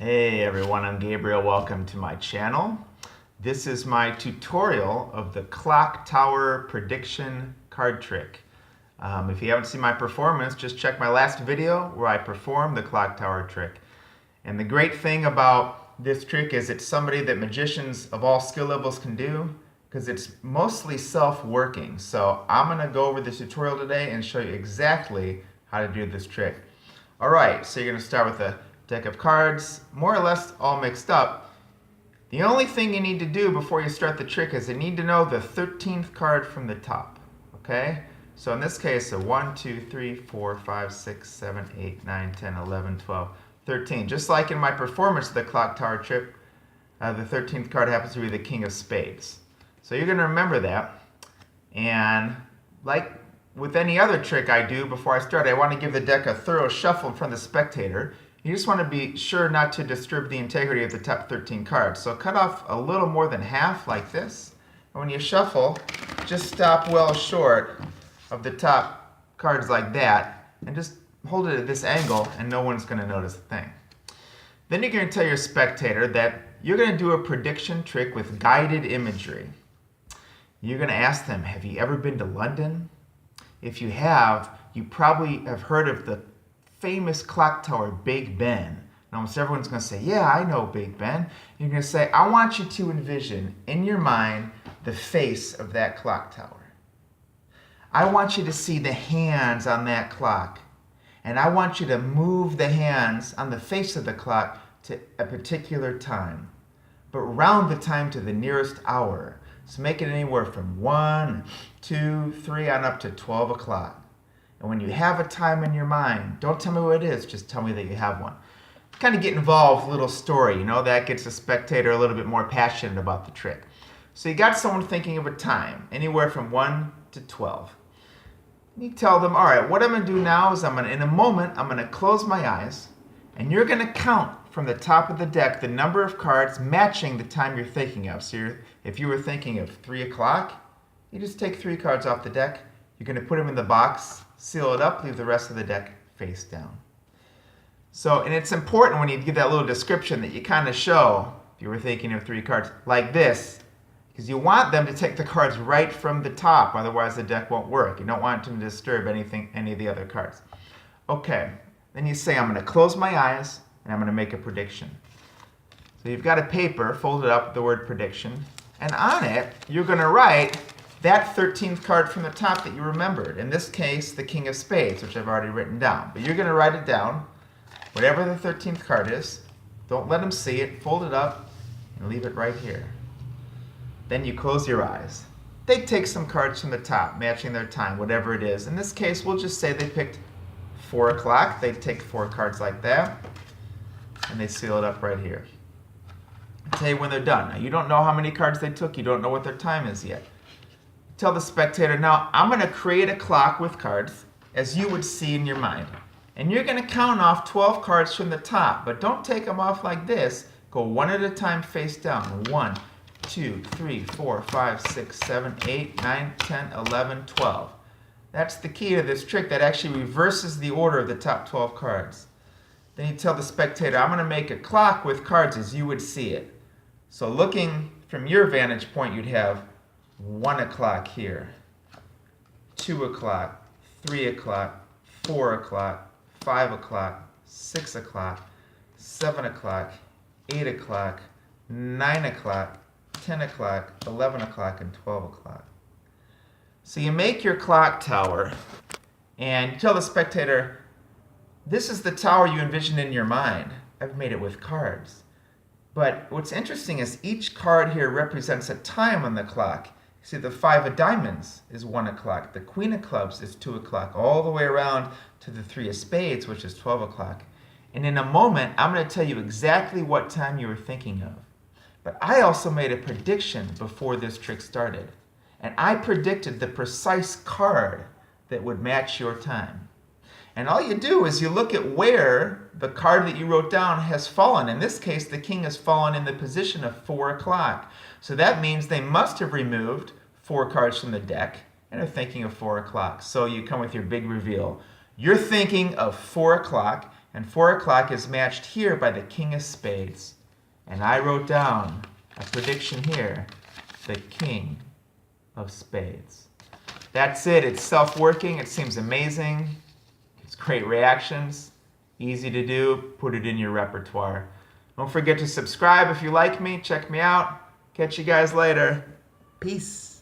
Hey everyone, I'm Gabriel. Welcome to my channel. This is my tutorial of the clock tower prediction card trick. If you haven't seen my performance, just check my last video where I performed the clock tower trick. And the great thing about this trick is it's somebody that magicians of all skill levels can do because it's mostly self-working. So I'm going to go over this tutorial today and show you exactly how to do this trick. Alright, so you're going to start with a deck of cards, more or less all mixed up. The only thing you need to do before you start the trick is you need to know the 13th card from the top. Okay? So in this case, a 1, 2, 3, 4, 5, 6, 7, 8, 9, 10, 11, 12, 13. Just like in my performance of the clock tower trick, the 13th card happens to be the King of Spades. So you're going to remember that. And like with any other trick I do before I start, I want to give the deck a thorough shuffle in front of the spectator. You just want to be sure not to disturb the integrity of the top 13 cards. So cut off a little more than half like this. And when you shuffle, just stop well short of the top cards like that. And just hold it at this angle and no one's going to notice a thing. Then you're going to tell your spectator that you're going to do a prediction trick with guided imagery. You're going to ask them, have you ever been to London? If you have, you probably have heard of the famous clock tower, Big Ben. And almost everyone's going to say, yeah, I know Big Ben. You're going to say, I want you to envision in your mind the face of that clock tower. I want you to see the hands on that clock. And I want you to move the hands on the face of the clock to a particular time. But round the time to the nearest hour. So make it anywhere from 1, 2, 3 on up to 12 o'clock. And when you have a time in your mind, don't tell me what it is, just tell me that you have one. Kind of get involved with a little story, you know, that gets the spectator a little bit more passionate about the trick. So you got someone thinking of a time, anywhere from 1 to 12. You tell them, all right, what I'm going to do now is in a moment, I'm going to close my eyes, and you're going to count from the top of the deck the number of cards matching the time you're thinking of. So if you were thinking of 3 o'clock, you just take 3 cards off the deck. You're going to put them in the box, seal it up, leave the rest of the deck face down. So, and it's important when you give that little description that you kind of show, if you were thinking of 3 cards, like this, because you want them to take the cards right from the top, otherwise the deck won't work. You don't want them to disturb any of the other cards. Okay, then you say, I'm going to close my eyes, and I'm going to make a prediction. So you've got a paper folded up with the word prediction, and on it, you're going to write that 13th card from the top that you remembered. In this case, the King of Spades, which I've already written down. But you're going to write it down, whatever the 13th card is. Don't let them see it. Fold it up and leave it right here. Then you close your eyes. They take some cards from the top, matching their time, whatever it is. In this case, we'll just say they picked 4 o'clock. They take 4 cards like that, and they seal it up right here. I'll tell you when they're done. Now, you don't know how many cards they took. You don't know what their time is yet. Tell the spectator, now I'm going to create a clock with cards as you would see in your mind. And you're going to count off 12 cards from the top, but don't take them off like this. Go one at a time face down. 1, 2, 3, 4, 5, 6, 7, 8, 9, 10, 11, 12. That's the key to this trick that actually reverses the order of the top 12 cards. Then you tell the spectator, I'm going to make a clock with cards as you would see it. So looking from your vantage point, you'd have 1 o'clock here, 2 o'clock, 3 o'clock, 4 o'clock, 5 o'clock, 6 o'clock, 7 o'clock, 8 o'clock, 9 o'clock, 10 o'clock, 11 o'clock, and 12 o'clock. So you make your clock tower and you tell the spectator, this is the tower you envision in your mind. I've made it with cards. But what's interesting is each card here represents a time on the clock. See, the 5 of diamonds is 1 o'clock. The Queen of clubs is 2 o'clock, all the way around to the 3 of spades, which is 12 o'clock. And in a moment, I'm going to tell you exactly what time you were thinking of. But I also made a prediction before this trick started. And I predicted the precise card that would match your time. And all you do is you look at where the card that you wrote down has fallen. In this case, the king has fallen in the position of 4 o'clock. So that means they must have removed 4 cards from the deck and are thinking of 4 o'clock. So you come with your big reveal. You're thinking of 4 o'clock. And 4 o'clock is matched here by the king of spades. And I wrote down a prediction here, the king of spades. That's it. It's self-working. It seems amazing. It's great reactions. Easy to do. Put it in your repertoire. Don't forget to subscribe if you like me. Check me out. Catch you guys later. Peace.